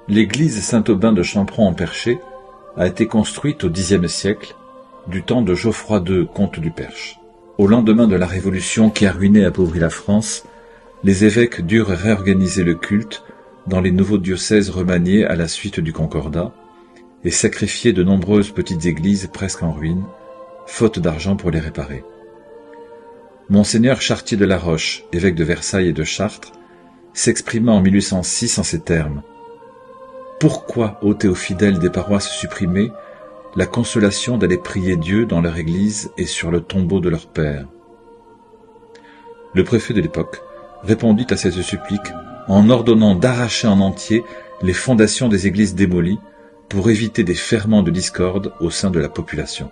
L'église Saint-Aubin de Champron-en-Perche a été construite au Xe siècle, du temps de Geoffroy II, comte du Perche. Au lendemain de la Révolution qui a ruiné et appauvri la France, les évêques durent réorganiser le culte dans les nouveaux diocèses remaniés à la suite du Concordat et sacrifier de nombreuses petites églises presque en ruine, faute d'argent pour les réparer. Monseigneur Chartier de la Roche, évêque de Versailles et de Chartres, s'exprima en 1806 en ces termes: « Pourquoi ôter aux fidèles des paroisses supprimées la consolation d'aller prier Dieu dans leur église et sur le tombeau de leur père ?» Le préfet de l'époque répondit à cette supplique en ordonnant d'arracher en entier les fondations des églises démolies pour éviter des ferments de discorde au sein de la population.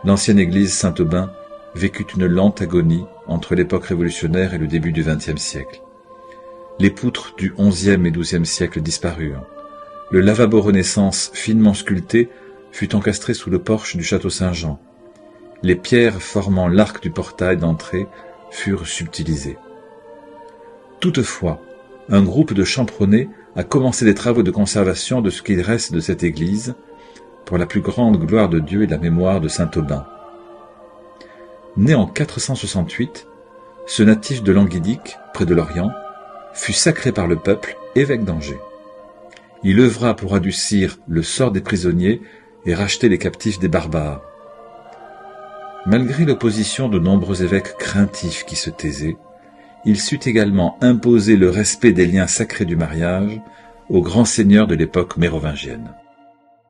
L'ancienne église Saint-Aubin vécut une lente agonie entre l'époque révolutionnaire et le début du XXe siècle. Les poutres du XIe et XIIe siècle disparurent. Le lavabo Renaissance finement sculpté fut encastré sous le porche du château Saint-Jean. Les pierres formant l'arc du portail d'entrée furent subtilisées. Toutefois, un groupe de champronnés a commencé des travaux de conservation de ce qu'il reste de cette église, pour la plus grande gloire de Dieu et la mémoire de Saint-Aubin. Né en 468, ce natif de Languédic, près de Lorient, fut sacré par le peuple évêque d'Angers. Il œuvra pour adoucir le sort des prisonniers et racheter les captifs des barbares. Malgré l'opposition de nombreux évêques craintifs qui se taisaient, il sut également imposer le respect des liens sacrés du mariage aux grands seigneurs de l'époque mérovingienne.